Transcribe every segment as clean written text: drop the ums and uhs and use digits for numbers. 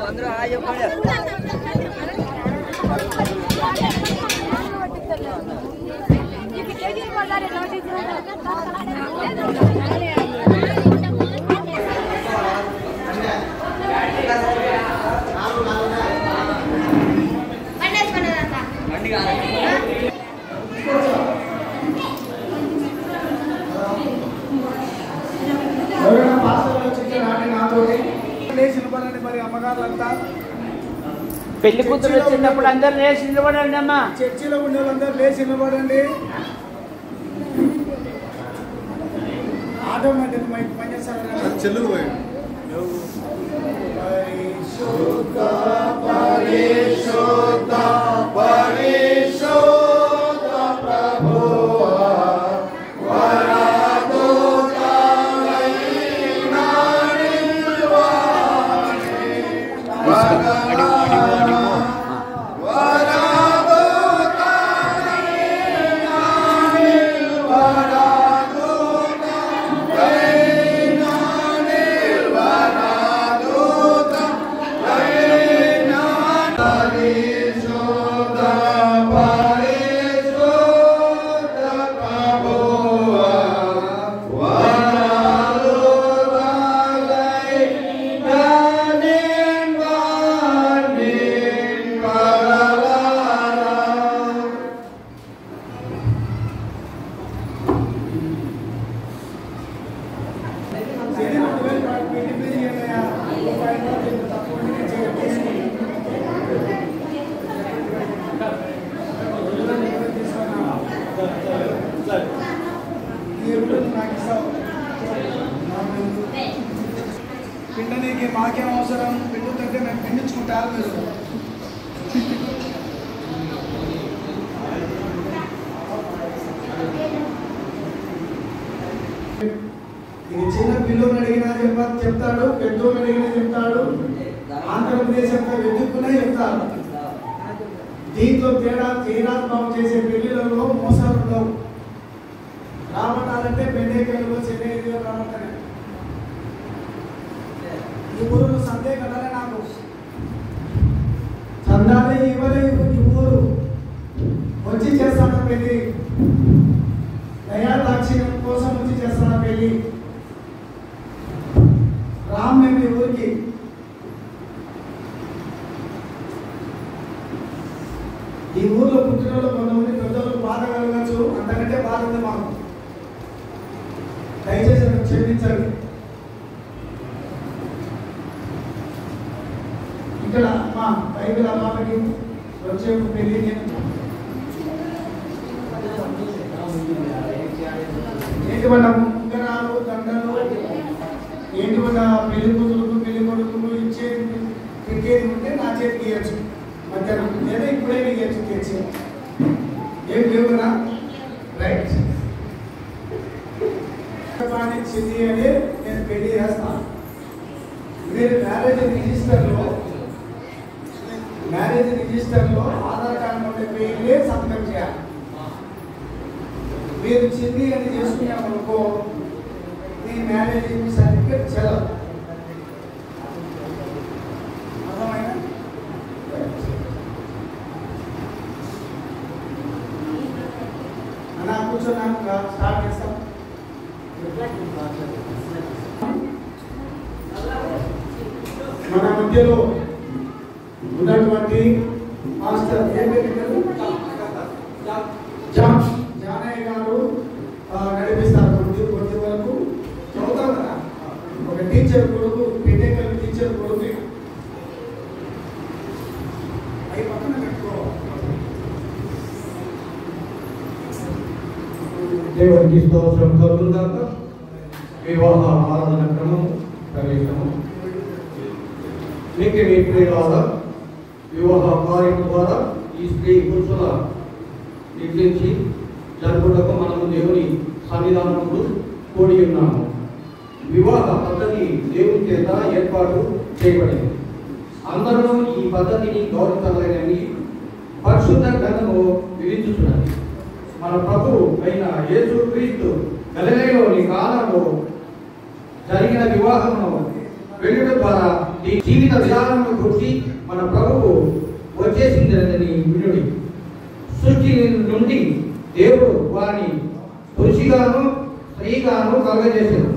అందరూ హాయ్ చెప్పండి. మరి అమ్మగారులంతా పెళ్లి కూతురు వచ్చినప్పుడు అందరు లేచి నిలబడండి అమ్మా. చర్చిలో ఉండే వాళ్ళందరూ లేచి నిలబడండి. ఆటోమేటిక్ మైక్ పనిచేస్తారు. చెల్లు పరిశుద్ధ పరిశుద్ధ పరిశుద్ధ ప్రభువా పిండనీకి మాకేం అవసరం? పిండుతుంటే మేము పిండించుకుంటారు మీరు. ఇది చిన్న పిల్లలు అడిగినా చెప్తాడు, పెద్దోళ్ళు అడిగినా చెప్తాడు, ఆంధ్రప్రదేశ్ అంతా వెతుక్కునే చెప్తాడు. దీంట్లో తీరాత్మం చేసే పెళ్లిలలో మోసాలు ఉండవు. రావటాలంటే బెండేకల్లో చెన్నైలో రావటమే. ఈ ఊరు సందే కదలే నాకు చందాలే ఇవ్వలేదు. ఈ ఊరు వచ్చి చేస్తాను పెళ్లి, దయాదాక్షిణ్యం కోసం వచ్చి చేస్తాను పెళ్లి. రామ్ మేము ఈ ఊరికి ఈ ఊర్లో పుట్టినోళ్ళు కొంతమంది పెద్దోళ్ళు బాధ కలగచ్చు, అంతకంటే బాధ ఉంది మాకు. దయచేసి క్షమించండి. ఇక్కడ మా బైబిల్ అమ్మాకి వచ్చే పెళ్లి ఏంటివన్న ఉంగరాలు దండలు ఏంటివన్న పెళ్లి కూతురుకు పెళ్లి కొడుకులు ఇచ్చేది పెట్టేది ఉంటే నా చేతికి ఇవ్వచ్చు మధ్యాహ్నం, లేదా ఇప్పుడే ఇవ్వచ్చు తెచ్చి. ఏం లేవునా? రైట్. చెంది అని నేను పెళ్లి చేస్తాను. మీరు మ్యారేజ్ రిజిస్టర్లో ఆధార్ కార్డు ఉండే పేర్లే సంతకం చేయాలి. మీరు చెంది అని చేసుకున్నామనుకో మీ మ్యారేజ్ సర్టిఫికేట్ చెల్లదు. అర్థమైనా? అలా కూర్చొని స్టార్ట్ చేస్తాం. మన మధ్యలో ఉన్నటువంటి మాస్టర్ జానయ్య గారు నడిపిస్తారు. కొద్ది వరకు చదువుతాం కదా. ఒక టీచర్ కొడుకు, పెద్దకల్ టీచర్ కొడుకు అవి పక్కన పెట్టుకో. దేవునికి స్తోత్రం కలుగుగాక. వివాహ ఆరాధన క్రమం ప్రవేశము. మీకు మీ ప్రియులారా, వివాహ కార్యం ద్వారా ఈ స్త్రీ పురుషుల నిర్మించి జరుపుటకు మనము దేవుని సన్నిధానములు కూడి ఉన్నాము. వివాహ పద్ధతి దేవుని చేత ఏర్పాటు చేయబడింది. అందరూ ఈ పద్ధతిని గౌరవించగలని పరిశుద్ధ గ్రంథము విధించుతున్నది. మన ప్రభు అయిన యేసు క్రీస్తు గలిలయలోని కాలంలో జరిగిన వివాహమును వెళ్ళుట ద్వారా ఈ జీవిత విధానమును గురించి మన ప్రభువు వచ్చేసిందని వినుడి. సృష్టి నుండి దేవుడు వారిని పురుషిగాను స్త్రీగాను కలుగజేశాడు.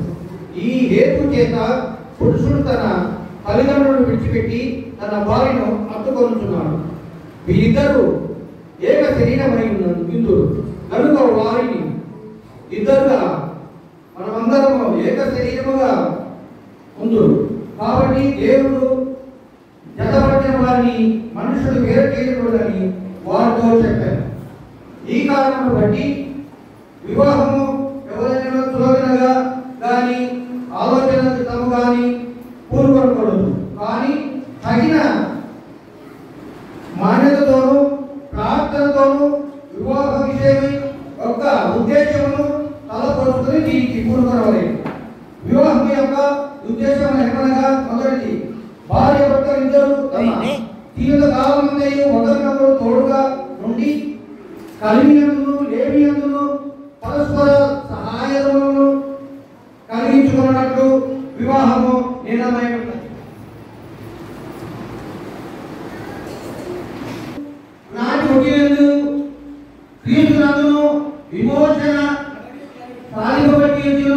ఈ హేతు చేత పురుషుడు తన తల్లిదండ్రులను విడిచిపెట్టి తన భార్యను హత్తుకొనుచున్నాడు. వీరిద్దరూ ఏక శరీరమై ఇందురు కనుక వారిని ఇద్దరుగా మనమందరము ఏక శరీరముగా ఉందురు. కాబట్టి దేవుడు జతపట్టిన వారిని మనుషులు వేరు చేయకూడదని వారితో చెప్పారు. ఈ కారణం బట్టి వివాహము ఎవరైనా సులభంగా కానీ ఆలోచనము కానీ పూనుకొనకూడదు. కానీ తగిన మాన్యతతోనూ ప్రార్థనతోనూ వివాహ విషయమై యొక్క ఉద్దేశమును తలపరుచుకొని దీనికి పూనుకొనవలేదు. వివాహం యొక్క ఉద్దేశం ఏమనగా మొదటిది భార్య భర్తలు ఇద్దరు తమ జీవిత కాలమందే ఒకరినొకరు తోడుగా నుండి కలిగినందును లేనినందును పరస్పర సహాయములను కలిగించుకున్నట్లు వివాహము నిర్ణయమై ఉన్నది. నాటి ఒకేందు క్రీస్తునందును విమోచన సాధింపబడిన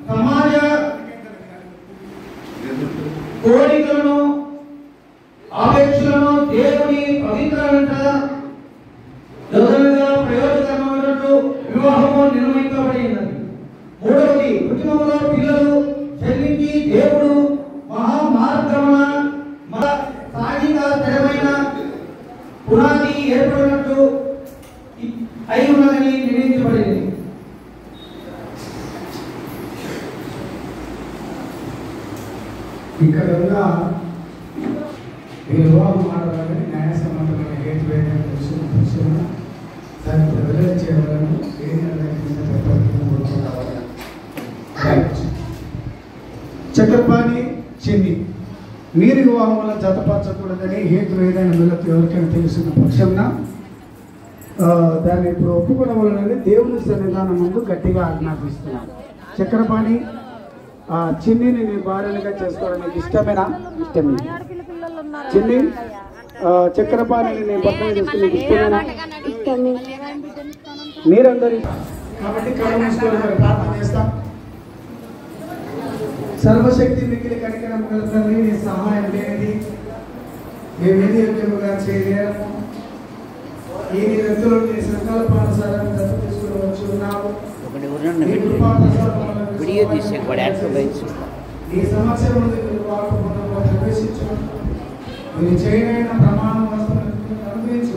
సమాజ కోరికలను ఆపేక్షలను దేవుని పవిత్రమైన ప్రయోజనమైనట్లు వివాహము నిర్ణయించబడినది. మూడవది కుటుంబంలో పిల్లలు జన్మించి దేవుడు మహామార్గమున సాగిక స్థిరమైన పునాది ఏర్పడినట్లు అయి ఉన్నదని నిర్ణయించబడింది. ఇక్కడ ఉన్న ఈ వివాహం మాట్లాడాలని న్యాయ సంబంధమైన హేతు ఏదైనా తెలుసు దాన్ని ప్రజలు చేయవాలని ఏ చక్రపాణి చెంది మీరు వివాహం వల్ల జతపరచకూడదని హేతు ఏదైనా వీళ్ళకి ఎవరికైనా తెలుసున్న పక్షంన దాన్ని ఇప్పుడు ఒప్పుకోవడం వలన దేవుని సన్నిధానం ముందు గట్టిగా ఆజ్ఞాపిస్తున్నాను. చక్రపాణి చిన్నిని నీ భార్యగా చేసుకోవడానికి ఇష్టమేనా? ఇష్టమే. చిన్ని చక్రపాణిని నేను పక్కన చేసుకుని ఇష్టమేనా? ఇష్టమే. మీరందరూ కాబట్టి కళ్ళు మూసుకొని ప్రార్థన చేస్తాం. సర్వశక్తి మిగిలి కనికరం కలుగుతుంది. నీ సహాయం లేనిది మేమేది ఎక్కువగా చేయలేము. ఈ నీ వ్యక్తులు నీ సంకల్పానుసారం దత్తు తీసుకుని ఉన్నావు. వీడియో తీసే ఈ సమస్యలు ప్రవేశించు. మీరు చేయనైన ప్రమాణం అనుభవించు.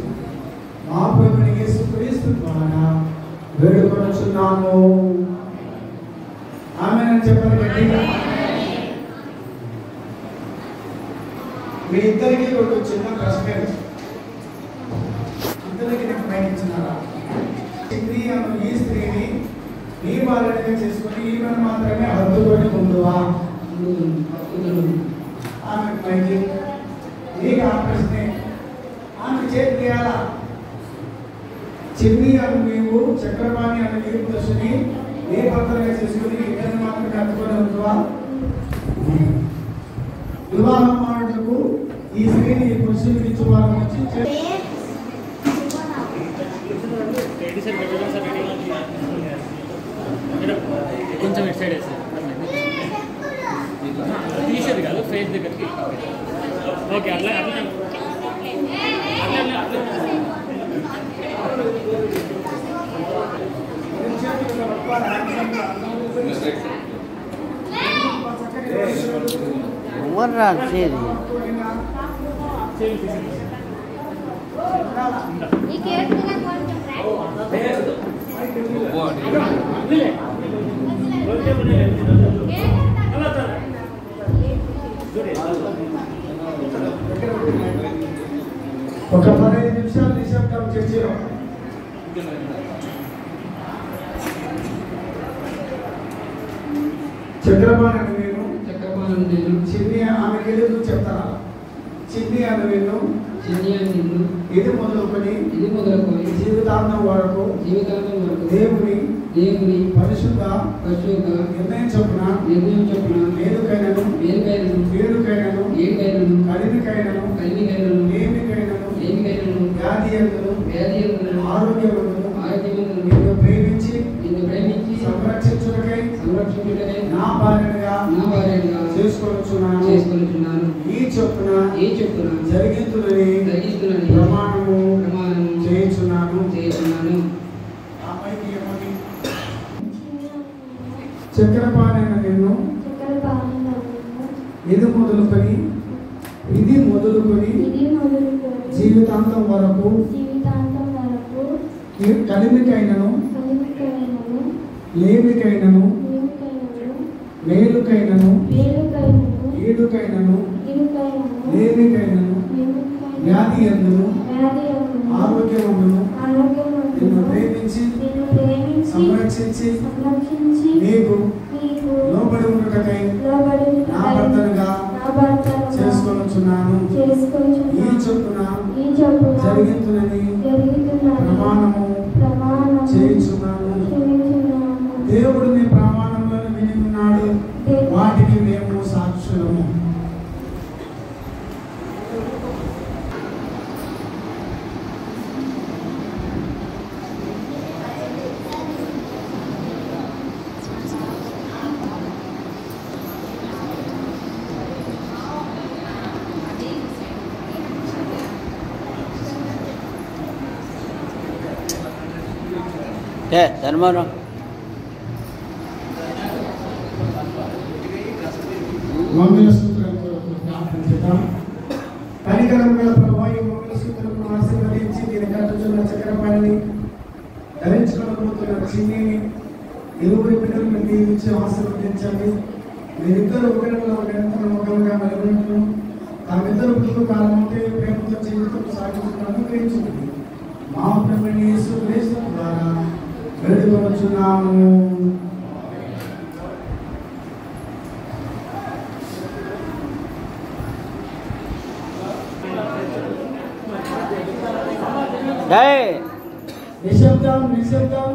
మా ప్రభుని యేసుక్రీస్తు ద్వారా వేడుకొనుచున్నాము. ఆమేన్ చెప్పండి గట్టిగా. మీ ఇద్దరికి ఒక చిన్న ప్రశ్న. ఇద్దరికి నీకు ప్రయత్నించినారా? ఈ స్త్రీని నీ భార్యగా చేసుకుని ఈమెను మాత్రమే హద్దుకొని ముందువా? ఆమె పైకి నీకు ఆ ప్రశ్నే. ఆమె చేతి తీయాలా? చిన్ని అని నీవు చక్రపాణి అని నీవు దర్శని నీ భర్తగా చేసుకుని ఇద్దరిని మాత్రమే హద్దుకొని ముందువా? వివాహం మాటకు ఈ స్త్రీని ఈ పురుషునికి ఇచ్చు వారి నుంచి కొంచెం ఇటు సైడ్ తీసేది కాదు ఫేస్ దగ్గరికి. ఓకే అట్లా అట్లా ఒక 15 నిమిషాలు నిశ్శబ్దం చర్చలో. చక్రపాణి నేను చిన్ని ఆమె తెలియదు చెప్తారా? చిన్ని అని నిన్ను ఇది మొదలుకొని జీవితాంతం వరకు దేవుని పరిశుద్ధ నిర్ణయం చొప్పున మేలుకైనను కలిమికైనను లేమికైనను వ్యాధి యందును ఆరోగ్యమును నిన్ను ప్రేమించి సంరక్షించుటకై నా భార్యగా చేసుకొనుచున్నాను ఈ చొప్పున జరిగించునని ప్రమాణము చేయుచున్నాను. చక్రపాలైన నిన్ను ఇది మొదలుకొని జీవితాంతం వరకు కలిమికైనను లేమికైనను మేలుకైనను ఈడుకైనను లేమికైనను వ్యాధి యందును ఆరోగ్యమును నిన్ను ప్రేమించి సంరక్షించి నీకు లోబడి ఉండుటకై నా భర్తనుగా చేసుకొనుచున్నాను. ఈ చొప్పున జరిగించునని ప్రమాణము చేయుచున్నాను. దేవుడు నీ ప్రమాణంలో విని ఉన్నాడు, వాటికి మేము సాక్షులము. ధర్మవరం మంగళసూత్రం ప్రార్థించుదాం. కనికరం గల ప్రభువా, ఈ మంగళసూత్రమును ఆశీర్వదించి దీని కట్టుచున్న చక్రపాణిని ధరించుకోబోతున్న చిన్నిని ఇరువురి బిడ్డలను దీవించి ఆశీర్వదించండి. మీరిద్దరు ఒకరిలో నిరంతరం ఒకరుగా మెరుగునట్లు తామిద్దరు పుట్టుకు కాలం ఉంటే ప్రేమతో జీవితం సాగించుకుని అనుగ్రహించింది. మా ప్రభువైన యేసు క్రీస్తు ద్వారా వేడుకొనుచున్నాము. నిశ్శబ్దం.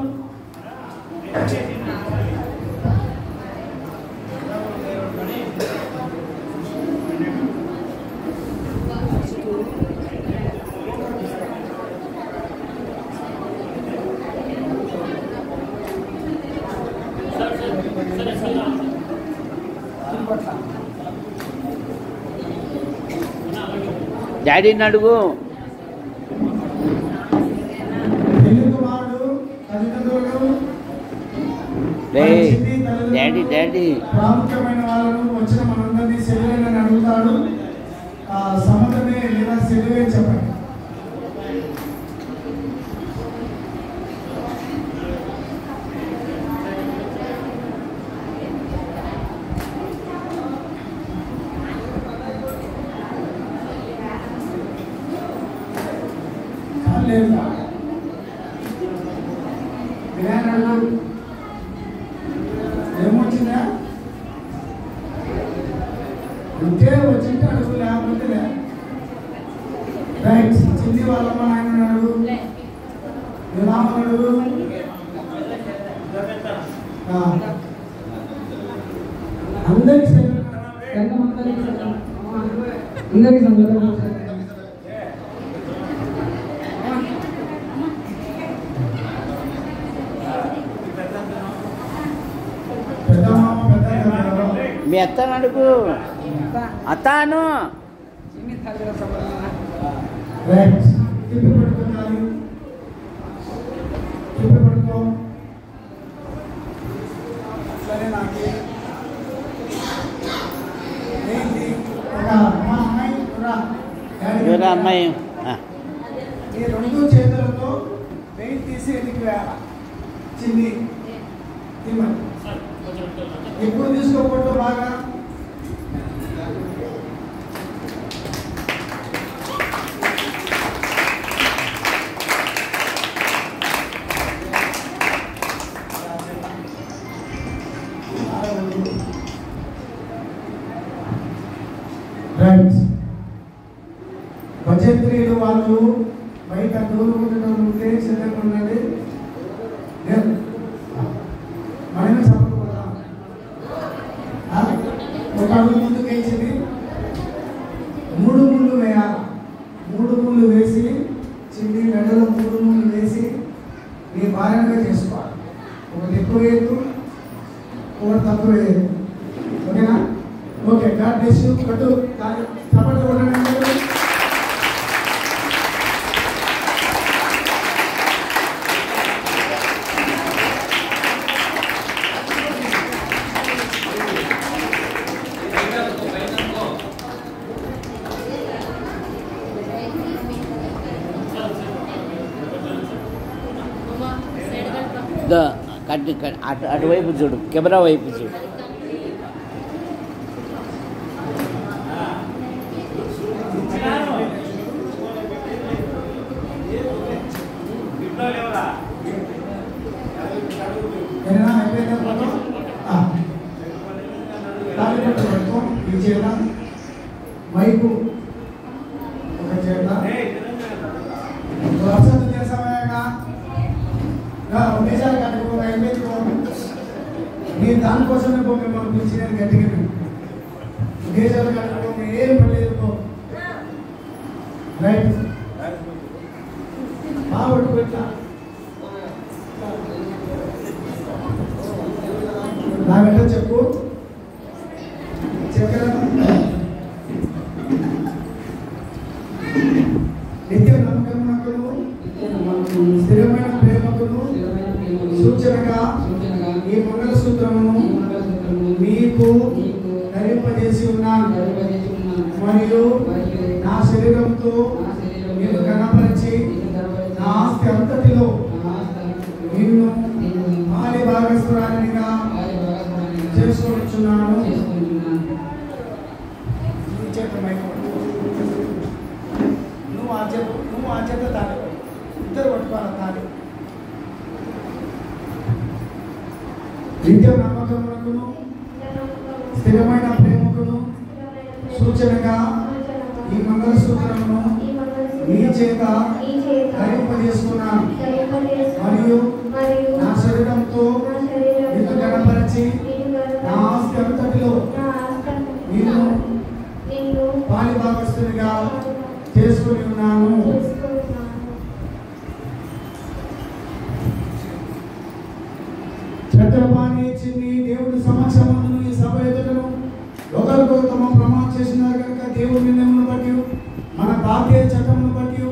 డాడీని అడుగు. డాడీ ప్రాముఖ్యమైన వాళ్ళను వచ్చిన మనందరినీ సెలవులని అడుగుతాడు. సమ్మతమే లేదా సెలవే చెప్పండి. ఏమొచ్చిందా? ఉంటే వచ్చింటే అడుగు, లేకపోతే రైట్. చిన్ని వాళ్ళమ్మ నాయన అడుగు, అడుగు. అందరికి మీ అత్తను అడుగు. అత్తాను అమ్మాయి ఈ రెండు చేతులతో వెయిట్ తీసి ఎదికి వేయాల. చిన్ని ఎప్పుడు తీసుకోకూడదు బాగా. రైట్. లేదు వాళ్ళు బయట దూరం ఉండడం ఉంటే సిద్ధంగా ఉండండి. లేదు మనమే చెప్పకూడదా? ఒక అడుగు ముందుకు వేసింది 3 ముళ్ళు వేయాలి. 3 ముళ్ళు వేసి చిన్ని మెడలో 3 ముళ్ళు వేసి నీ భార్యగా చేసుకోవాలి. ఒకటి ఎక్కువ వేయద్దు, ఒకటి తక్కువ వేయద్దు. ఓకేనా? Okay, God bless you. కట్టు చప్పట్లు కొట్టండి. అటువైపు చూడు, కెమెరా వైపు చూడు. ఈ చేత మైకు ఒక చేత వర్షం చేసామేగా దేశాలు కట్టుకోగా అయిపోయింది. నేను దానికోసమే మిమ్మల్ని పిలిచి నేను గట్టిగా దేశాలు కట్టుకోగా ఏం పడలేదు. రైట్ బాగుంటు పెట్టా నా వెంట చెప్పు. చక్కెర నిత్య నమ్మకమునకును స్థిరమైన ప్రేమకును సూచనగా ఈ మంగళసూత్రమును మీకు ధరింపజేసి ఉన్నాను. మరియు నా శరీరంతో నేను కనపరిచి నా ఆస్తి అంతటిలో నిన్ను ఆది భాగస్వామిగా చేసుకొచ్చున్నాను. నువ్వు ఆ చేత తాను ఇద్దరు పట్టుకోవాలి. తాను నిత్య నమ్మకమునకును స్థిరమైన ప్రేమకును సూచనగా ఈ మంగళసూత్రమును మీ చేత ధరింపజేసుకున్నాను. మరియు నా శరీరంతో నిన్ను గణపరిచి నా ఆస్తి అంతటిలో నిన్ను పాలి భాగస్తునిగా చేసుకుని ఉన్నాను. చక్రపాణి చిన్ని దేవుడి సమక్షమందును ఈ సభ ఎదుటను ఒకరికొకరు తమ ప్రమాణం చేసినారు కనుక దేవుడి నిర్ణయమును బట్టి మన భారతీయ చట్టమును బట్టి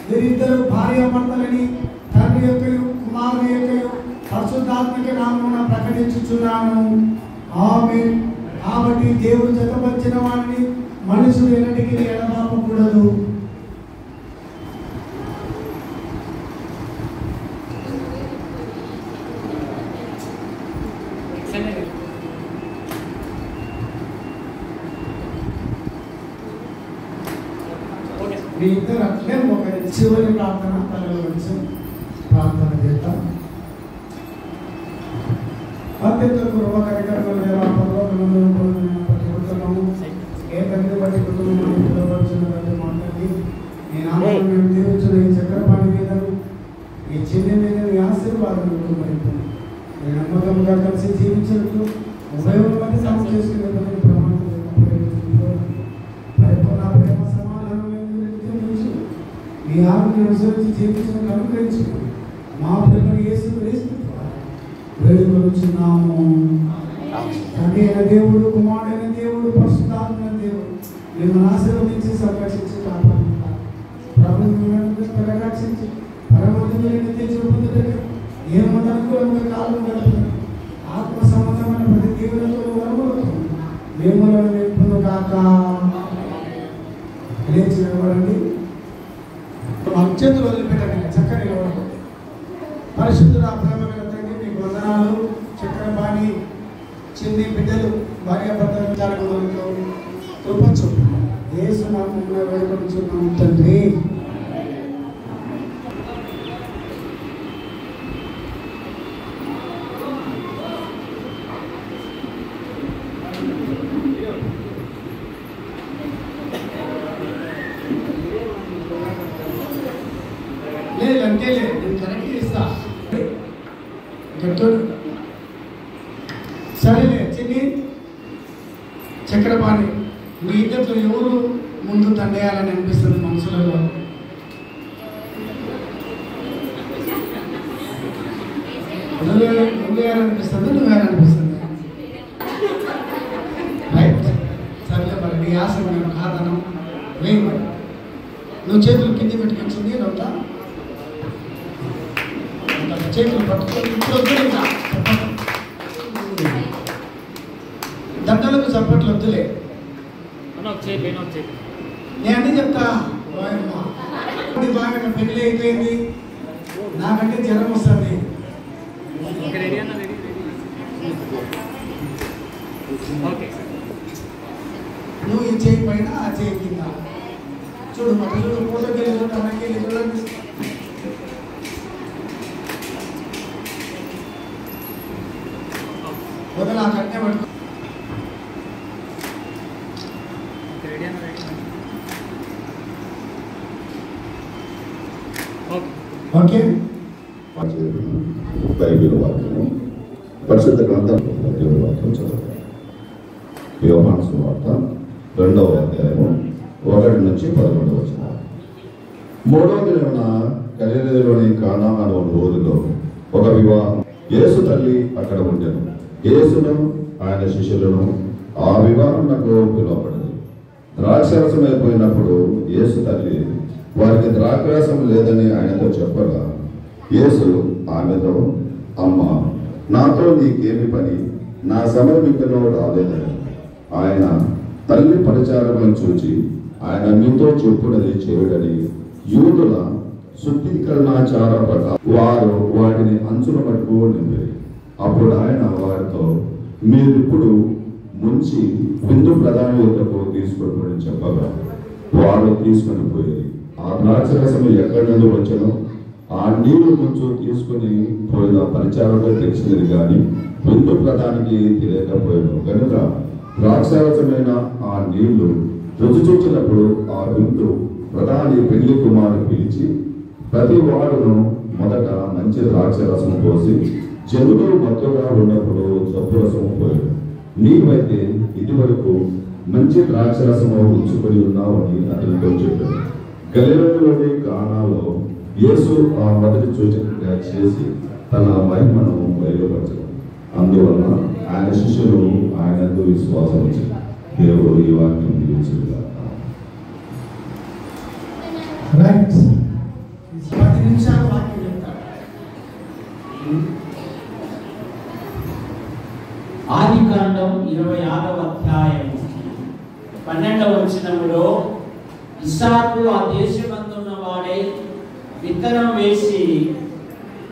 వీరిద్దరు భార్యాభర్తలని తండ్రి యొక్కయు కుమారుని యొక్కయు పరిశుద్ధాత్మక నామమున ప్రకటించుచున్నాను. ఆమేన్. కాబట్టి దేవుడు జతపరిచిన వారిని మనుషులు ఎన్నటికీ ఎడబాపకూడదు. మీ ఇద్దరు అట్లే ఒక చివరి ప్రార్థన తలలో నుంచి ప్రార్థన చేద్దాం. అత్యంత పూర్వ కార్యక్రమాలు ఏ తండ్రి బట్టి కుటుంబం మాట్లాడి నేను ఆమెను దీవించిన ఈ చక్రపాణి మీద ఈ చిన్న మీద నీ ఆశీర్వాదం కుటుంబం నేను నమ్మకంగా కలిసి జీవించినట్లు ఉభయం మధ్య సమం చేసుకునే ప్రమాణం పరిపూర్ణ ప్రేమ సమాధానం మీ ఆమెను అనుసరించి జీవించడం అనుగ్రహించు. మా ప్రేమను యేసు క్రీస్తు వేడుకొనుచున్నాము. తండ్రి అయిన దేవుడు, కుమారుడైన దేవుడు, పరిశుద్ధాత్మ దేవుడు మిమ్మల్ని ఆశీర్వదించి సంరక్షించి కాపాడుతారు. ప్రభుత్వం పరిరక్షించి పరమోన్నతులైన తేజస్సు పొందుటకు ఏమంత అనుకూలంగా కాలం గడుపుతారు. ఆత్మ సంబంధమైన ప్రతి దేవులతో వరములతో మిమ్మల్ని నింపును కాక. లేచి నిలబడండి. అత్యంత వదిలిపెట్టండి. చక్కగా నిలబడండి. పరిశుద్ధుల ప్రేమ తండ్రి మీకు వందనాలు. చక్రపాణి చిన్ని బిడ్డలు భార్యాభర్తలు చాలకులతో కృపచ్చు యేసు నామమున వేడుకొనుచున్నాము తండ్రి. లేదు అంటే లేదు, నేను కరెక్ట్ ఇస్తా. గట్టోడు సరేలే. చిన్ని చక్రపాణి, మీ ఇద్దరిలో ఎవరు ముందు తండేయాలని అనిపిస్తుంది మనసులలో? నువ్వేయాలనిపిస్తుంది, నువ్వేయాలనిపిస్తుంది. రైట్, సర్లే మరి నీ ఆశ నేను కాదనం వేయి. మరి నువ్వు చేతులు కింద పెట్టుకొచ్చింది రౌతా, చేతులు పట్టుకొని ఇప్పుడు వద్దులేదా దండలకు చప్పట్లు వద్దులే. నేను అన్నీ చెప్తా. బాగా పెళ్ళి అయిపోయింది, నాకంటే జ్వరం వస్తుంది. నువ్వు ఈ చేయి పైన ఆ చేయి కింద చూడు, మాట చూడు, ఫోటోకి వెళ్ళి చూడు, అన్నకి వెళ్ళి చూడండి. వదల ఆ కట్టే పట్టుకో. ఓకే, బైబిల్ వాక్యము పరిశుద్ధ గ్రంథం దేవుని వాక్యం చదువు. యోహాను సువార్త 2వ అధ్యాయము 1 నుంచి 11 వచనాలు. 3వ దినమున గలిలయలోని కానా అనే ఊరిలో ఒక వివాహం. యేసు తల్లి అక్కడ ఉండెను. యేసును ఆయన శిష్యులను ఆ వివాహమునకు పిలువబడింది. ద్రాక్షరసం అయిపోయినప్పుడు యేసు తల్లి వారికి ద్రాక్షరసం లేదని ఆయనతో చెప్పగా యేసు ఆమెతో, అమ్మ, నాతో నీకేమి పని, నా సమయం ఇంకనో రాలేదని. ఆయన తల్లి పరిచారములను చూచి ఆయన మీతో చెప్పుడని చేయుడని యూదుల శుద్ధీకరణాచార ప్రకారం వారు వాటిని అంచుల మట్టుకు నింపారు. అప్పుడు ఆయన వారితో, మీరిప్పుడు ముంచి విందు ప్రధాని యొక్కకు తీసుకొని చెప్పగా వారు తీసుకొని పోయి ఆ ద్రాక్షరసము ఎక్కడి నుండి వచ్చానో ఆ నీరు కొంచెం తీసుకుని పోయిన పరిచారంలో తెలిసినది కానీ విందు ప్రధానికి తెలియకపోయాను కనుక ద్రాక్షరసమైన ఆ నీళ్లు రుచి చూచినప్పుడు ఆ విందు ప్రధాని పెళ్లి కుమారుని పిలిచి ప్రతి వాడును మొదట మంచి ద్రాక్షరసము పోసి జనులు మత్తుగా ఉన్నప్పుడు జబ్బు రసము పోయాడు. నీవైతే ఇదివరకు మంచి ద్రాక్షరసము ఉంచుకొని ఉన్నావని అతనితో చెప్పాడు. గలిలయలోని కానాలో యేసు ఆ మొదటి సూచనగా చేసి తన మహిమను బయలుపరచడం. అందువలన ఆయన శిష్యులు ఆయనకు విశ్వాసం వచ్చారు. దేవుడు ఈ వాక్యం దీవించుగా. 10 నిమిషాలు వాక్యం చెప్తాడు. ఆదికాండం 26వ అధ్యాయం 12వ వచనములో ఇస్సాకు ఆ దేశమందున్న వాడే విత్తనం వేసి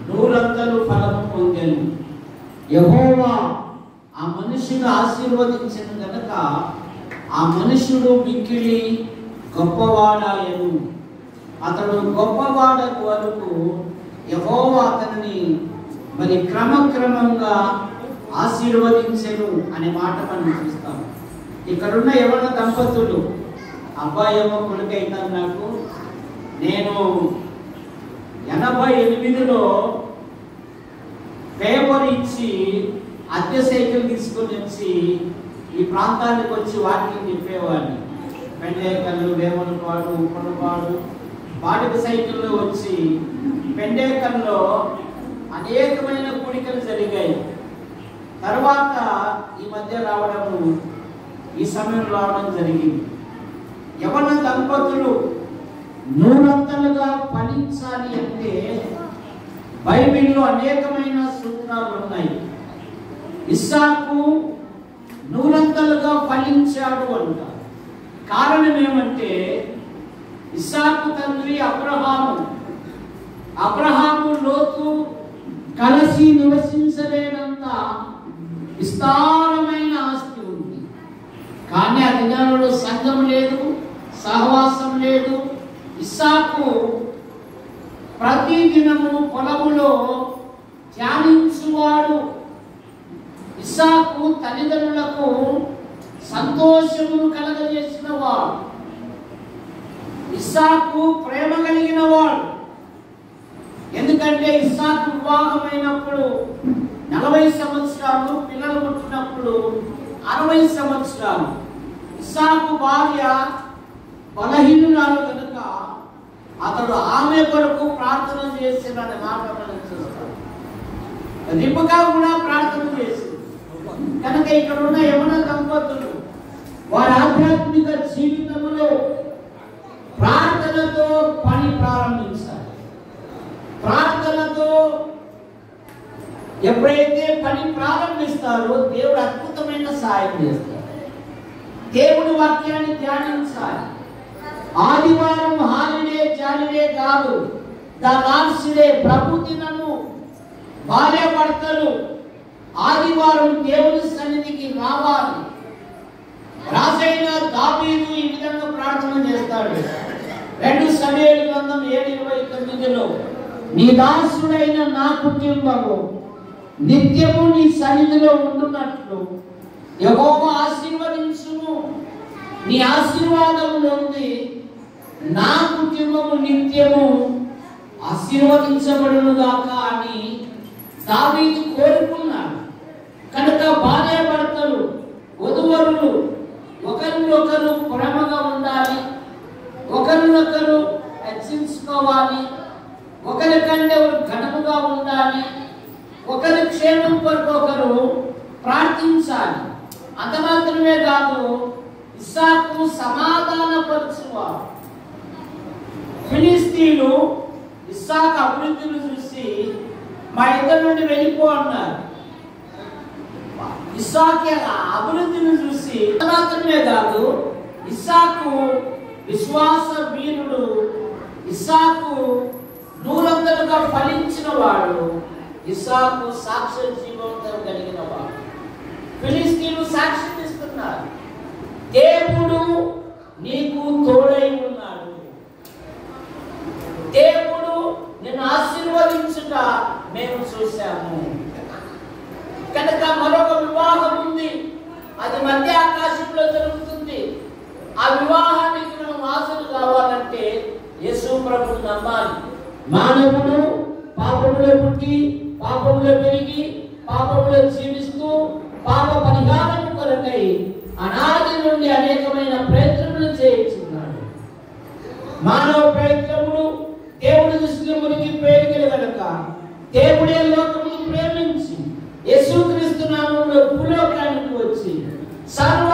100 ఫలము పొందెను. యెహోవా ఆ మనుషుడు ఆశీర్వదించిన గనుక ఆ మనుషుడు మిక్కిలి గొప్పవాడాయను. అతడు గొప్పవాడ వరకు యెహోవా అతనిని మరి క్రమక్రమంగా ఆశీర్వదించెను అనే మాట మనం చూస్తాం. ఇక్కడున్న యవన దంపతులు, అబ్బాయేమో కొడుకైతాను నాకు, నేను 88లో పేపర్ ఇచ్చి అద్దె సైకిల్ తీసుకొని వచ్చి ఈ ప్రాంతానికి వచ్చి వాకింగ్ చెప్పేవాడిని. పెండేకల్లు, వేమనపాడు, ఉప్పలపాడు వాటికి సైకిల్లో వచ్చి పెండేకల్లో అనేకమైన కూడికలు జరిగాయి. తర్వాత ఈ మధ్య రావడము, ఈ సమయం రావడం జరిగింది. యవన దంపతులు 100 ఫలించాలి అంటే బైబిల్లో అనేకమైన సూత్రాలు ఉన్నాయి. ఇస్సాకు 100 ఫలించాడు అంట. కారణం ఏమంటే ఇస్సాకు తండ్రి అబ్రహాము లోతు కలిసి నివసించలేనంత విస్తారమైన ఆస్తి ఉంది. కానీ ఆ దినాలలో సంఘం లేదు, సహవాసం లేదు. ఇస్సాకు ప్రతి దినము పొలములో ధ్యానించువాడు. ఇస్సాకు తల్లిదండ్రులకు సంతోషమును కలగజేసిన వాడు. ఇస్సాకు ప్రేమ కలిగిన వాడు. ఎందుకంటే ఇస్సాకు వివాహమైనప్పుడు 40 సంవత్సరాలు, పిల్లలు పుట్టినప్పుడు 60 సంవత్సరాలు. ఇస్సాకు భార్య బలహీనురాలు కనుక అతడు ఆమె కొరకు ప్రార్థన చేసిన మాట మనం చూస్తాం. రిబకా కూడా ప్రార్థన చేసింది కనుక ఇక్కడ ఉన్న యవన దంపతులు వారి ఆధ్యాత్మిక జీవితంలో ప్రార్థనతో పని ప్రారంభించాలి. ప్రార్థనతో ఎప్పుడైతే పని ప్రారంభిస్తారో దేవుడు అద్భుతమైన సహాయం చేస్తాడు. దేవుడి వాక్యాన్ని ధ్యానించాలి. ఆదివారం హాలిడే కాదు, ద లార్డ్స్ డే, ప్రభు దినము. భార్య భర్తలు ఆదివారం దేవుని సన్నిధికి రావాలి. రాజైన దావీదు ఈ విధంగా ప్రార్థన చేస్తాడు. 2 సమూయేలు గ్రంథం 7:29లో నీ దాసుడైన నా కుటుంబము నిత్యము నీ సన్నిధిలో ఉండునట్లు యెహోవా ఆశీర్వదించును. నీ ఆశీర్వాదము నుండి నా కుటుంబము నిత్యము ఆశీర్వదించబడును గాక అని దావీదు కోరుకున్నాడు. కనుక భార్య భర్తలు, వధువరులు ఒకరినొకరు ప్రేమగా ఉండాలి, ఒకరినొకరు హెచ్చించుకోవాలి, ఒకరికంటే ఘనముగా ఉండాలి, ఒకరి క్షేమం కొరకు ఒకరు ప్రార్థించాలి. అంత మాత్రమే కాదు, ఇస్సాకు సమాధానపరచువాడు. ఫిలిస్తీయులు ఇస్సాకు అభివృద్ధిని చూసి మా ఇద్దరి నుండి వెళ్ళిపో అన్నారు. ఇస్సాకు అభివృద్ధిని చూసి మాత్రమే కాదు, ఇస్సాకు విశ్వాస వీరుడు, ఇస్సాకు 100గా ఫలించిన వాడు, ఇస్సాకు సాక్ష్య జీవితం కలిగిన వాడు. ఫిలిస్తీయులు సాక్ష్యం ఇస్తున్నారు, దేవుడు నీకు తోడై ఉన్నాడు, దేవుడు నిన్ను ఆశీర్వదించుట మేము చూశాము. కనుక మరొక వివాహం ఉంది, అది మధ్య ఆకాశంలో జరుగుతుంది. ఆ వివాహానికి మనం హాజరు కావాలంటే యేసు ప్రభువుని నమ్మాలి. మానవుడు పాపములో పుట్టి, పాపములో పెరిగి, పాపములో జీవిస్తూ పాప పరిహారం కొరకై అనాది నుండి అనేకమైన ప్రయత్నములు చేయించున్నాడు. మానవ ప్రయత్నములు దేవుడి దృష్టిలో మునిగి పేరుగల కనుక దేవుడే లోకమును ప్రేమించి యేసుక్రీస్తు నామములో భూలోకానికి వచ్చి సర్వ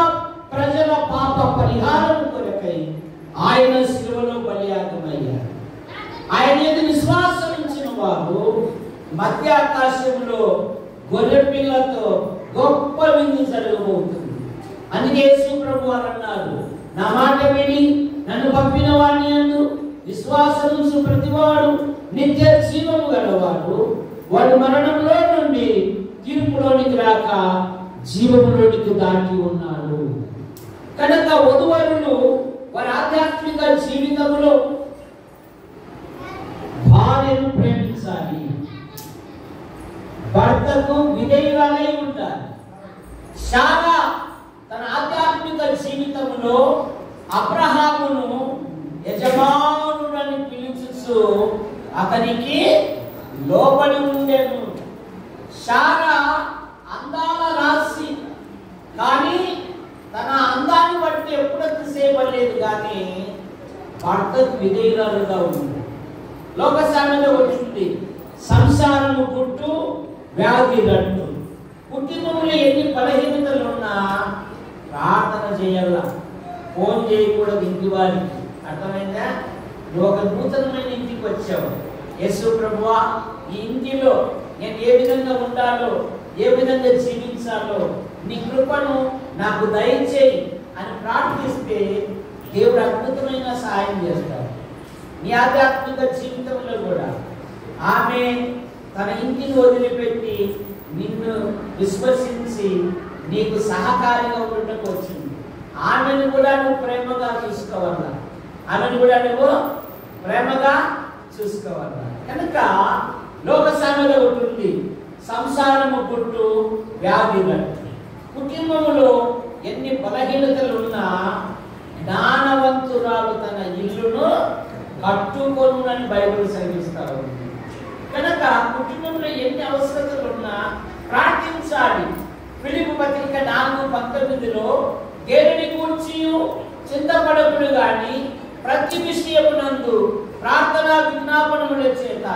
ప్రజల పాప పరిహారం కొరకై ఆయన శిలువలో బలియాగమయ్యారు. ఆయన మీద విశ్వాసం ఉంచిన వారు మధ్య ఆకాశంలో గొర్రె పిల్లతో గొప్ప విందు జరగబోతుంది. అందుకే యేసు ప్రభువు అన్నారు, నా మాట విని నన్ను పంపిన వాణి యందు విశ్వాసం ఉంచు ప్రతివాడు నిత్య జీవము గలవాడు, వాడు మరణంలో నుండి తీర్పులోనికి రాక జీవములోనికి దాటి ఉన్నాడు. కనుక వధువరులు వారి ఆధ్యాత్మిక జీవితంలో భార్యను ప్రేమించాలి, భర్తకు విధేయురాలై ఉండాలి. శారా తన ఆధ్యాత్మిక జీవితంలో అబ్రహామును యజమానుడని పిలుచు అతనికి లోబడి ఉండేను. శారా అందాల రాశి, కానీ తన అందాన్ని బట్టి ఎప్పుడైతే చేయబడలేదు, కానీ భర్తకు విధేయురాలుగా ఉంది. లోక సామెత వచ్చింది, సంసారము పుట్టు వ్యాధి రట్టు. కుటుంబంలో ఎన్ని బలహీనతలు ఉన్నా ప్రార్థన చేయాల, ఫోన్ చేయకూడదు ఇంటి వారికి. అర్థమైందా? నువ్వు ఒక నూతనమైన ఇంటికి వచ్చావు, యేసు ప్రభువా ఈ ఇంటిలో నేను ఏ విధంగా ఉండాలో, ఏ విధంగా జీవించాలో నీ కృపను నాకు దయచేయి అని ప్రార్థిస్తే దేవుడు అద్భుతమైన సహాయం చేస్తాడు. నీ ఆధ్యాత్మిక జీవితంలో కూడా ఆమె తన ఇంటిని వదిలిపెట్టి నిన్ను విశ్వసించి నీకు సహకారిగా ఉండటం వచ్చింది. ఆమెను కూడా నువ్వు ప్రేమగా చూసుకోవాలా, ఆమెను కూడా నువ్వు ప్రేమగా చూసుకోవాలా. కనుక లోక సామెత ఉంటుంది, సంసారము పుట్టు వ్యాధి రట్టు. కుటుంబంలో ఎన్ని బలహీనతలు ఉన్నా జ్ఞానవంతురాలు తన ఇల్లును కట్టుకొనునని బైబిల్ సెలవిస్తా ఉంది. కనుక కుటుంబంలో ఎన్ని అవసరతలు ఉన్నా ప్రార్థించాలి. ఫిలిప్పు పత్రిక 4:19 దేనిని గూర్చి చింతపడకుడు గాని ప్రతి విషయమునందు ప్రార్థనా విజ్ఞాపనముల చేత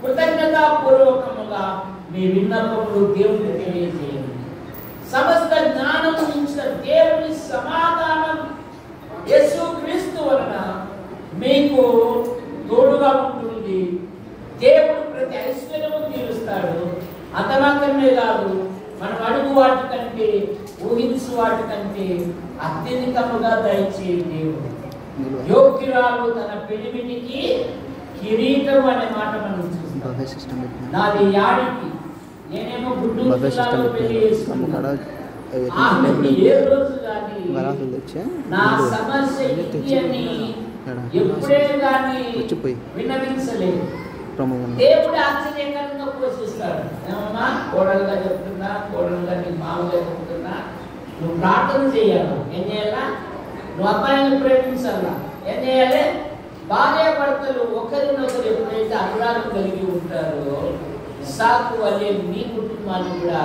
కృతజ్ఞతాపూర్వకముగా మీ విన్నపములు దేవునికి తెలియజేయండి. సమస్త జ్ఞానము మించిన దేవుని సమాధానం యేసుక్రీస్తు వలన మీకు తోడుగా ఉంటుంది. దేవుడు ప్రతి ఐశ్వర్యము తీరుస్తాడు. అంత మాత్రమే కాదు, మనం అడుగు వాటి కంటే ఊహించు వాటి కంటే అత్యధికముగా దయచేయ దేవుడు. యోగ్యురాలు తన పెనిమిటికి కిరీటం అనే మాట మనం చూస్తాం. నాది యాడికి, నేనేమో గుంటూరు జిల్లాలో పెళ్లి చేసుకున్నాను. ఏ రోజు కానీ నా సమస్య ఇది అని ఎప్పుడే కానీ విన్నవించలేదు. దేవుడు ఆశ్చర్యకరంగా పోషిస్తాడు. ఏమన్నా కోడలుగా చెప్తున్నా, కోడలుగా నీ మామూలుగా చెప్తున్నా, నువ్వు ప్రార్థన చేయాలా? ఏం చేయాలా? నువ్వు అబ్బాయిని ప్రేమించాలా? ఏం చేయాలి? భార్య భర్తలు ఒకరినొకరు ఎప్పుడైతే అనురాగం కలిగి ఉంటారో ఇస్సాకు వలె మీ కుటుంబాన్ని కూడా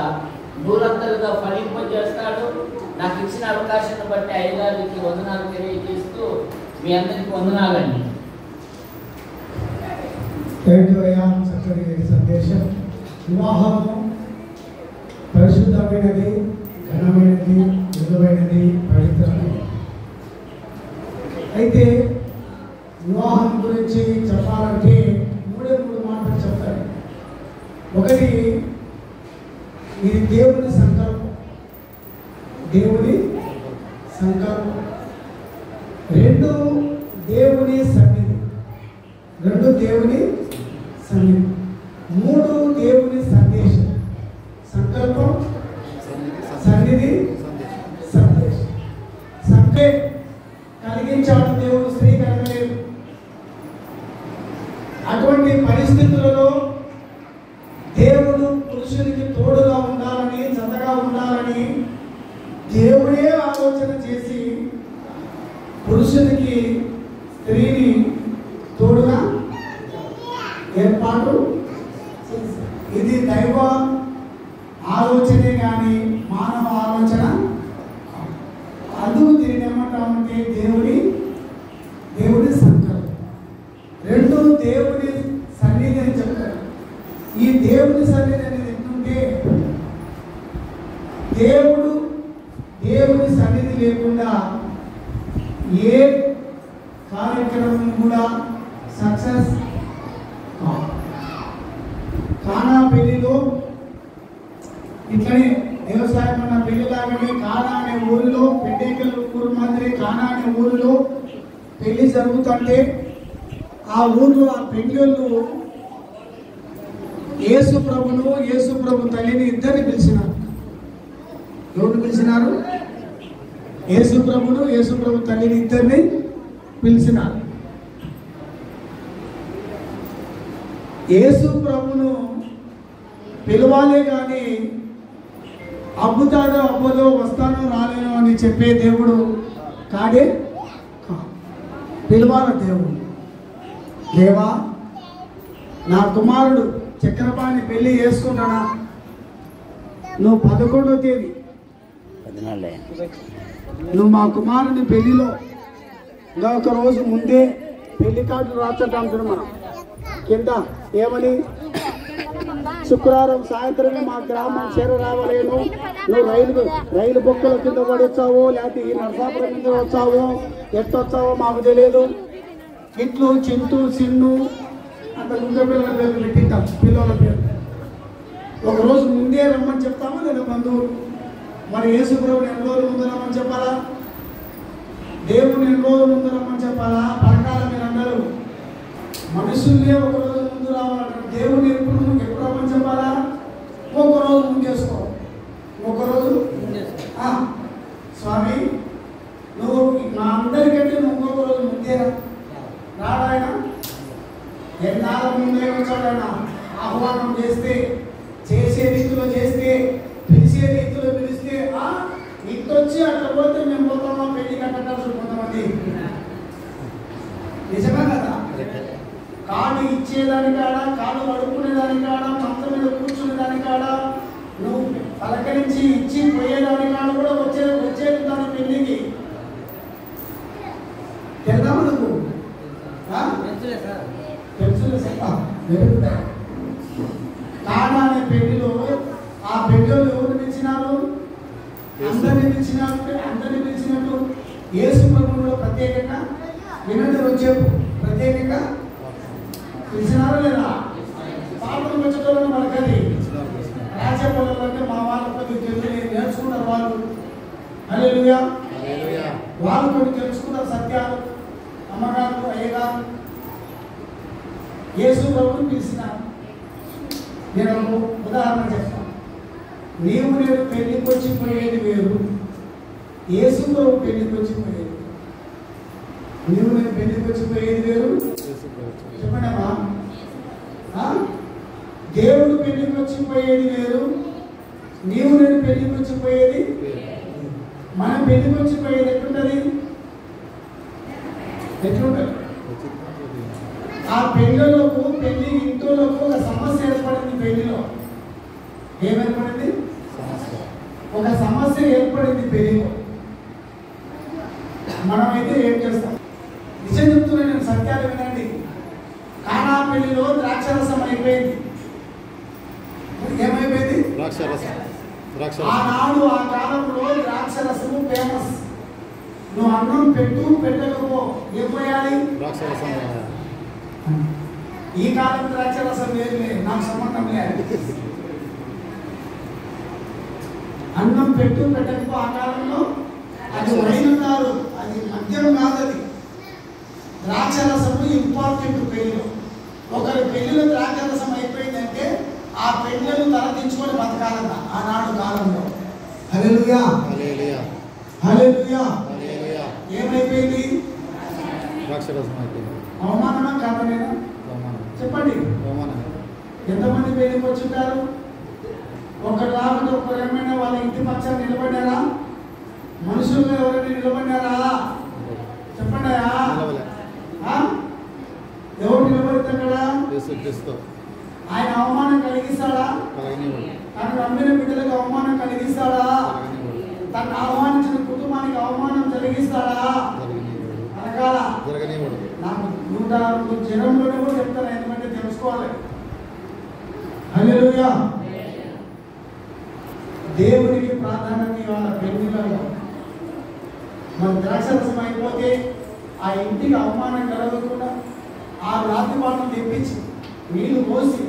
నూరంతలుగా ఫలింపజేస్తాడు. నాకు ఇచ్చిన అవకాశాన్ని బట్టి అయ్యగారికి వందనాలు తెలియజేస్తూ మీ అందరికి వందనాలండి. చక్కటి సందేశం. వివాహము పరిశుద్ధమైనది, ఘనమైనది, మృదువైనది, పవిత్రమైనది. అయితే వివాహం గురించి చెప్పాలంటే 3 మాటలు చెప్తారు. ఒకటి, ఇది దేవుని సంకల్పం. దేవుని సంకల్పం. 2, దేవుని సన్నిధి. 2, దేవుని సన్నిధి. 3, దేవుని సందేశం. సంకల్పం, సన్నిధి, సందేశం. సంకే కలిగించాడు దేవుడు, స్త్రీ కలగలేదు. అటువంటి పరిస్థితులలో దేవుడు పురుషునికి తోడుగా ఉండాలని, జతగా ఉండాలని దేవుడే ఆలోచన చేసి పురుషునికి స్త్రీని తోడుగా ఏర్పాటు చేశాడు. ఇది దైవ ఆలోచనే కానీ మానవ ఆలోచన. అందుకు దీన్ని ఏమంటామంటే దేవుడి సంకల్పం. 2, దేవుని సన్నిధి అని చెప్తారు. ఈ దేవుని సన్నిధి అనేది ఎట్లుంటే, దేవుని సన్నిధి లేకుండా ఏ కార్యక్రమం కూడా సక్సెస్ కాదు. కానా పెళ్లిలో ఇట్లనే వ్యవసాయం అన్న పెళ్లిలాగానే కానా అనే ఊరిలో, పెద్దేకల్ ఊరు మాదిరి కానా అనే ఊరిలో పెళ్లి జరుగుతుంటే ఆ ఊర్లో ఆ పెళ్లిళ్ళు యేసు ప్రభు తల్లిని ఇద్దరిని పిలిచినారు. ఎవరు పిలిచినారు? యేసు ప్రభు తల్లిని ఇద్దరిని పిలిచినారు. యేసు ప్రభును పిలవాలే కానీ అబ్బుతాడో అబ్బదో, వస్తానో రాలేనో అని చెప్పే దేవుడు కాడే. పిలవాల దేవుడు. దేవా, నా కుమారుడు చక్రపాణి పెళ్లి చేసుకున్నానా? నువ్వు 11వ తేదీ నువ్వు మా కుమారుని పెళ్లిలో ఇంకా ఒక రోజు ముందే పెళ్లి కార్డులు రాచటం అంటున్నాం మనం కింద. ఏమని? శుక్రవారం సాయంత్రమే మా గ్రామం చేరరావలేను. నువ్వు రైలు బొక్కల కింద పడి వచ్చావో, లేకపోతే ఈ నరసాపురం కింద వచ్చావో, ఎట్టొచ్చావో మాకు తెలియదు. ఇట్లు చింటూ చిన్ను అంత గుండె పిల్లల పేరు పెట్టింటాం. పిల్లల పేరు ఒకరోజు ముందే రమ్మని చెప్తామా లేదా బంధువులు? మరి యేసు ప్రభుని ఎన్ని రోజులు ముందు రమ్మని చెప్పాలా? దేవుని ఎన్ని రోజులు ముందు రమ్మని చెప్పాలా? పరకాల మీరు అన్నారు మనుషుల్నే ఒక రోజు ముందు రావాలంటారు. దేవుని ఎప్పుడు రమ్మని చెప్పాలా? ఒక రోజు ముందేసుకో. ఒకరోజు స్వామి నువ్వు నా అందరికంటే నువ్వు ఇంకొక రోజు ముందేరా రాడాయన. ఎన్నాళ్ళ ముందే వచ్చాడైనా ఆహ్వానం చేస్తే, చేసే రీతిలో చేస్తే, పిలిచే రీతిలో పిలిస్తే ఇట్టొచ్చి అట్లా పోతే మేము పోతామా పెళ్లి కట్టాల్సి కొంతమంది. నిజమే కదా? కాళ్ళు ఇచ్చేదాని కాడ, కాళ్ళు కడుక్కునేదాని కాడ, మంచం మీద కూర్చునేదాని కాడ, నువ్వు పలకరించి ఇచ్చి పోయేదాని కాడ కూడా వచ్చేది దాని పెళ్లికి. తెలుదా మనకు? తెలుసులే సార్. కానా అనే పెళ్లిలో ఆ పెళ్లిలో ఎవరు పిలిచినారు? అందరిని పిలిచినట్టు యేసు ప్రభువులో ప్రత్యేకంగా వినండి వచ్చే ప్రత్యేకంగా పిలిచినారా లేదా? పాపలు వచ్చేటోళ్ళని మనకది రాజపల్లి అంటే మా వాళ్ళు కొద్దిగా తెలుగు నేర్చుకున్నారు వాళ్ళు. హల్లెలూయా. వాళ్ళు కొన్ని తెలుసుకున్నారు సత్యాలు. అమ్మగారు అయ్యగారు యేసు ప్రభువుని పిలిచినారు. నేను ఉదాహరణ చెప్తాను. నీవు నేను పెళ్లికి వచ్చి పోయేది వేరు, యేసు ప్రభు పెళ్లికి వచ్చి పోయేది. నీవు నేను పెళ్లికి వచ్చి పోయేది వేరు. చెప్పండి అమ్మా. దేవుడు పెళ్లికి వచ్చి పోయేది వేరు, నీవు నేను పెళ్లికి వచ్చి పోయేది. మనం పెళ్లికి వచ్చి పోయేది ఎట్లుంటది? ఆ పెళ్ళిళ్ళకు పెళ్లి ఇంట్లోకి ఒక సమస్య ఏర్పడింది. పెళ్లిలో ఏమేర్పడింది? ఒక సమస్య ఏర్పడింది పెళ్లిలో. మనమైతే ఏం చేస్తాం? నిజం చెప్తున్నా నేను, సత్యాలు వినండి. కానా పెళ్లిలో ద్రాక్షరసం అయిపోయింది. ఏమైపోయింది? ఆనాడు ఆ కాలంలో ద్రాక్షరసము ఫేమస్. నువ్వు అన్నం పెట్టకపో ఏం పోయాలి? ఈ కాలం ద్రాక్షరసం లేదు, నాకు సంబంధం లేదు. అన్నం పెట్టకపో ఆ కాలంలో అది వైన్ ఉన్నారు, అది మద్యం కాదు. అది ద్రాక్షరసము ఇంపార్టెంట్ పెళ్లిలో. ఒకరి పెళ్లిలో ద్రాక్షరసం అయిపోయిందంటే ఆ పెళ్లిను తలదించుకొని బతకాలన్న ఆనాడు కాలంలో. హల్లెలూయా. హల్లెలూయా. ఏమైపోయింది? అవమానమా కాదనేనా? చెప్పండి. ఎంతమంది పెళ్లికి వచ్చింటారు? ఒకరు రాకుండా ఒకరు ఏమైనా వాళ్ళ ఇంటి పక్షాన్ని నిలబడ్డారా? మనుషుల్లో ఎవరైనా నిలబడ్డారా? చెప్పండి. ఎవరు నిలబడతాడా? ఆయన అవమానం కలిగిస్తాడా? తను నమ్మిన బిడ్డలకు అవమానం కలిగిస్తాడా? తను ఆహ్వానించిన కుటుంబానికి అవమానం జరిగిస్తాడా? అనగాల నాకు 106 జనంలోనే కూడా చెప్తాను, ఎందుకంటే తెలుసుకోవాలి. హల్లెలూయా. దేవునికి ప్రాధాన్యత ఇవ్వాలి పెళ్లిళ్ళలో. మన ద్రాక్షరసం అయిపోతే ఆ ఇంటికి అవమానం కలగకుండా ఆ రాత్రి పాటలు తెప్పించి నీళ్లు పోసి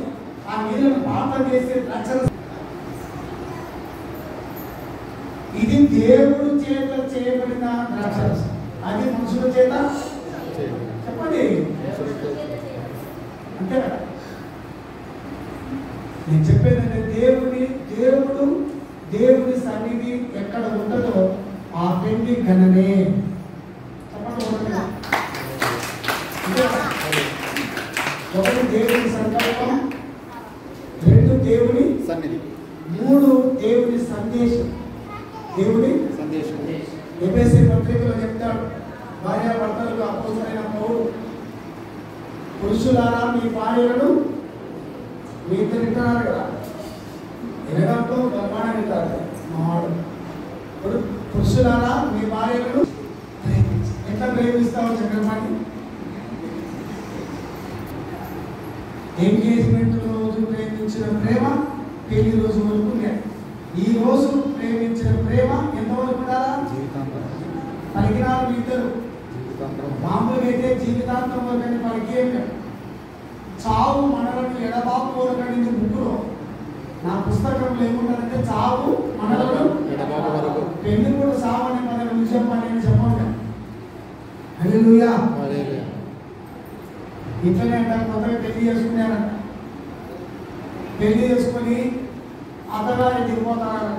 ఆ నీళ్ళను పాత్ర చేసే ద్రాక్షరసం, ఇది దేవుడు చేత చేయబడిన ద్రాక్షరసం. అది మనుషుల చేత చెప్పండి అంతే కదా. నేను చెప్పేదంటే దేవుడి సన్నిధి ఎక్కడ ఉంటుందో ఆ పెళ్లి ఘనమే. చెప్పండి. ఒకటి దేవుని సంకల్పం, 2 దేవుని సన్నిధి, 3 దేవుని సందేశం. దేవుని సందేశం ఎఫెసీ పత్రికలో చెప్తాడు, భార్యాభర్తలకు అపోస్తలుడైన పౌలు, పురుషులారా మీ భార్యలను మీ ఇద్దరు వింటున్నారు కదా, వినడంతో బ్రహ్మాండం వింటారు మావాడు. ఇప్పుడు పురుషులారా మీ భార్యలను ఎట్లా ప్రేమిస్తామో చక్రపాణి. ఎంగేజ్మెంట్ రోజు ప్రేమించిన ప్రేమ పెళ్లి రోజు వరకు లేదు. ఈ రోజు ప్రేమించిన ప్రేమ ఎంతవరకు ఉండాలా? పలికినారు మీ ఇద్దరు. మామూలుగా అయితే జీవితాంతం వరకని పలికేం లేదు. చావు మనలను ఎడబాపు వరకని ముగ్గురు. నా పుస్తకంలో ఏముంటారంటే చావు మనలను పెళ్లి కూడా సావు అనే పదవి నువ్వు చెప్పాలని చెప్పండి. హల్లెలూయా. ఇట్లనే అంటారు, కొత్తగా పెళ్లి చేసుకున్నారంట. పెళ్లి చేసుకుని అత్తగారి దిగిపోతారు.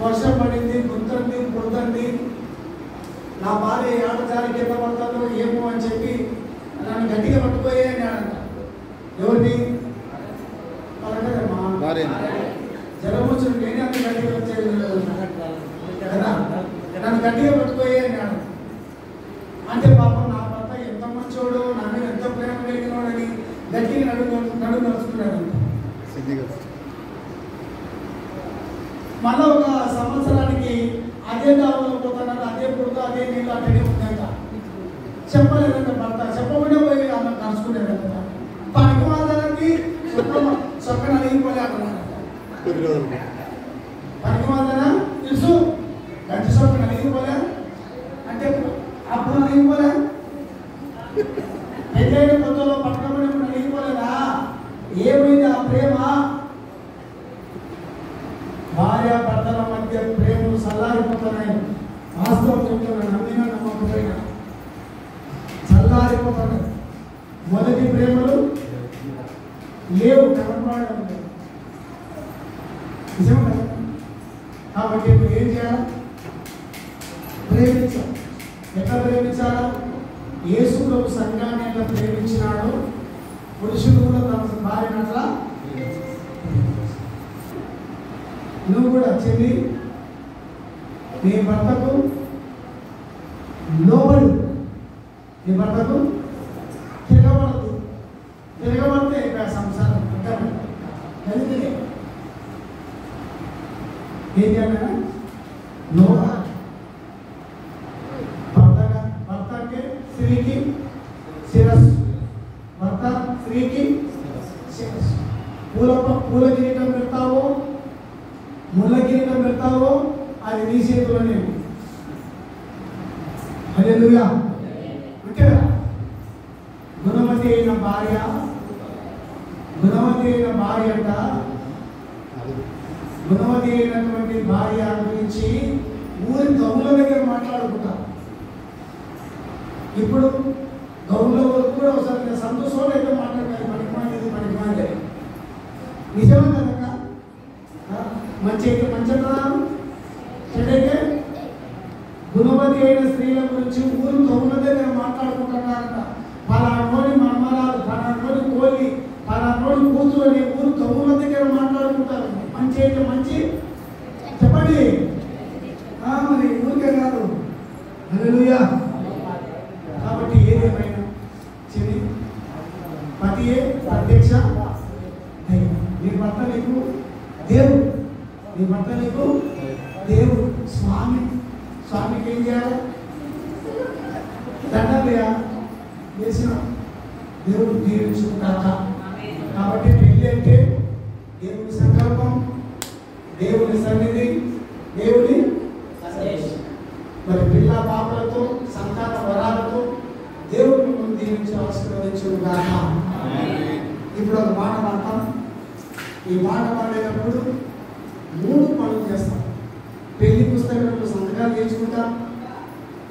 వర్షం పడింది, గుంతంది, పుడుతుంది, నా భార్య ఆటచారి కింద పడతాను ఏమో అని చెప్పి నన్ను గట్టిగా పట్టుకోయే అన్నాడంట. ఎవరిని? జలమూచుడు నేనే అంత గట్టిగా వచ్చేది కదా, నన్ను గట్టిగా పట్టుకోయే అన్నాడు. అంటే పాపం నా భర్త ఎంత మంచోడు, నా మీద ఎంత ప్రేమ కలిగిన గట్టిగా నడుము నడుచుకున్నాడంట. మళ్ళా ఒక సంవత్సరానికి అదే దావలో పోతానని అదే పుడతా అదే నీళ్ళు అట్టనే ఉందంట. చెప్పలేదంట భర్త, చెప్పకుండా పోయి ఆమె నడుచుకునేదంట. పనికి వాళ్ళకి చొక్కన అడిగిపోలే అన్నాడంట. పనికి వాళ్ళనా తెలుసు, గంటి చొక్కన అడిగిపోలే అంటే అప్పుడు అడిగిపోలే, పెద్దైన కొత్తలో పట్టకపోయినప్పుడు అడిగిపోలేదా? ఏమైంది ఆ ప్రేమ? భార్య భర్తల మధ్య ప్రేమలు చల్లారిపోతున్నాయి. వాస్తవం చెప్తున్నాను, నమ్మినా నమ్మకపోయినా చల్లారిపోతున్నాయి. మొదటి ప్రేమలు లేవు, కనపడడం లేదు. నిజం కదా? కాబట్టి ఇప్పుడు ఏం చేయాలి? ప్రేమించాలి. ఎట్లా ప్రేమించాలా? యేసు ప్రభు సంఘాన్ని ఎట్లా ప్రేమించినాడు, పురుషుడు కూడా తన భార్యను అట్లా. నువ్వు కూడా చెల్లి నీ భర్తకు లోబడు, నీ భర్తకు తిరగబడదు. తిరగబడితే ఇక్కడ సంసారం కలిగితే ఏం చేయాలన్నా లోబ. భర్తకి స్త్రీకి శిరస్సు, భర్త స్త్రీకి శిరస్సు. పూల కిరీటం పెడతావో ముళ్ళ కిరీటం పెడతావో అది నీ చేతిలోనే. హల్లెలూయా. అంతే కదా? గుణవతి అయిన భార్య అంట, గుణవతి అయినటువంటి భార్య గురించి ఊరి గౌల దగ్గర మాట్లాడుకుంటారు. ఇప్పుడు గౌల వరకు కూడా ఒకసారి సంతోషంలో అయితే మాట్లాడతారు. మనకి మాదే నిజమే కనుక మంచి అయితే మంచి అంటున్నారు, చెడైతే గుణవతి అయిన స్త్రీల గురించి ఊరు గౌల దగ్గర మాట్లాడుకుంటున్నారంట. పలానోని మనమరాలు, పలానోని కోలి, పలానోని కూతురు అని ఊరు గౌల దగ్గర మాట్లాడుకుంటారు. మంచి అయితే మంచి చెప్పండి, మరి ఊరికే కాదు. హల్లెలూయా. కాబట్టి ఏదేమైనా చెల్లి పతియే ప్రత్యక్ష దైవం. నీ భర్త నీకు దేవుడు, నీ భర్త నీకు దేవుడు. స్వామికి ఏం చేయాలి? దండలయా వేసిన దేవుడు దీవించుకుంటాక. కాబట్టి పెళ్ళి అంటే దేవుని సంకల్పం, దేవుని సన్నిధి, దేవుని మరి పిల్ల పాపలతో సంతాన వరాలతో దేవుడు మిమ్మల్ని దీవించి ఆశీర్వదించుగాక. ఇప్పుడు ఒక మాట పాడతాం. ఈ మాట పాడేటప్పుడు 3 పనులు చేస్తాం. పెళ్లి పుస్తకంలో సంతకాలు చేయించుకుంటాం,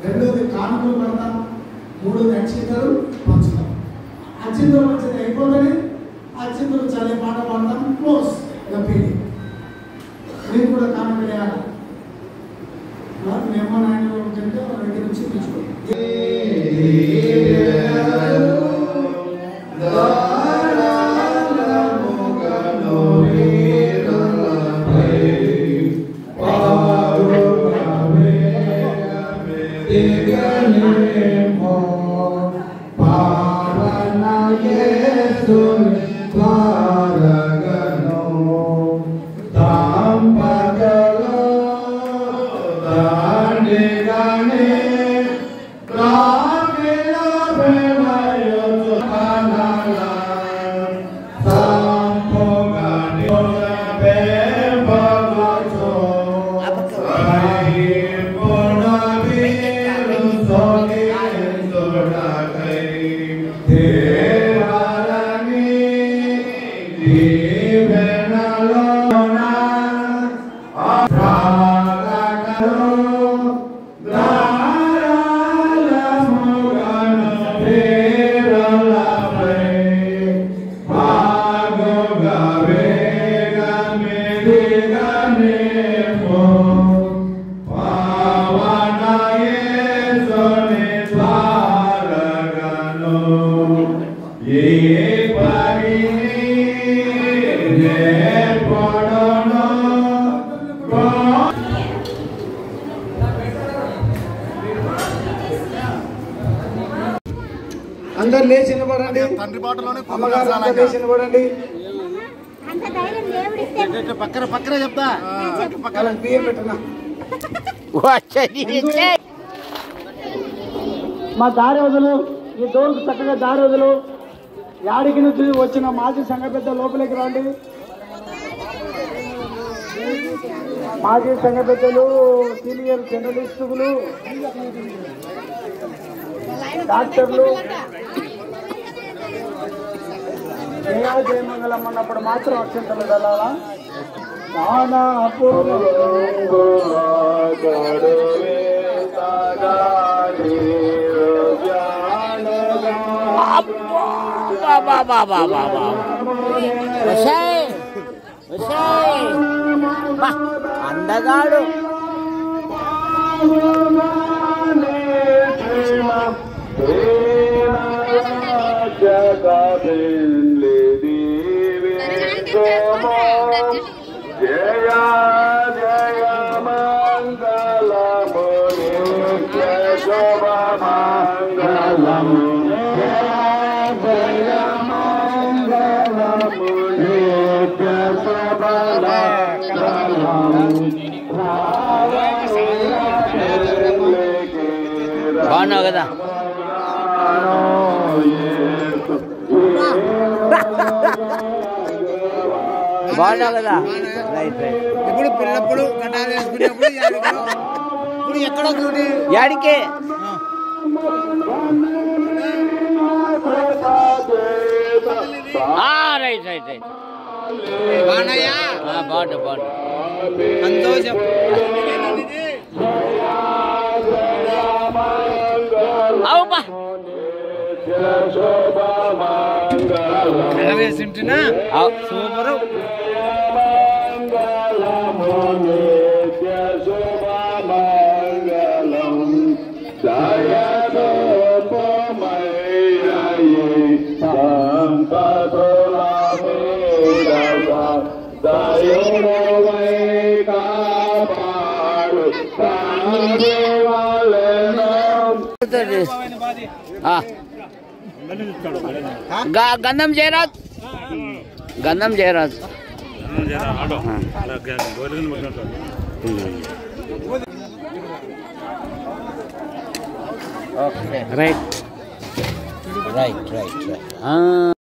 2వది కానుకలు పడతాం, 3వది అక్షింతలు పంచుతాం. అక్షింతలు పంచేది అయిపోగానే అక్షింతలు చల్లే పాట పాడతాం. క్లోజ్ పెళ్లి. మీరు కూడా కానుక వేయాలి. మేము నాయన ఉంటుంటే వాళ్ళ దగ్గర నుంచి తెచ్చుకోండి. Hey అందరు లేచి నిలబడండి. తండ్రి బాటలోనే అమ్మగారు అందరు లేచి నిలబడండి. పక్కన చెప్తా వాళ్ళకి బియ్యం పెట్టనా. మా దారి వదులు, ఈ డోర్కు చక్కగా దారి వదులు. యాడికి నుంచి వచ్చిన మాజీ సంఘ పెద్ద లోపలికి రండి. మాజీ సంఘ పెద్దలు, సీనియర్ జర్నలిస్టులు, డాక్టర్లు. జయమంగళం అన్నప్పుడు మాత్రం అక్షంతలు వెళ్ళాలా. నానా అందగాడు జయ జయ మంగళము శోభ మంగళము జయ మంగళము శోభ బాగున్నావు కదా. బాగున్నావు కదా. Right right. ఇప్పుడు పిల్లప్పుడు గడ్డాలు వేసుకునేప్పుడు ఇప్పుడు ఎక్కడ యాడికే రైట్ రైట్ రైట్. బాగుండు బాగుండు. సంతోషం. అవుపా వేసింటున్నా సూపరు. గంధం జయరాజ్, గంధం Jayaraj. Right right right right.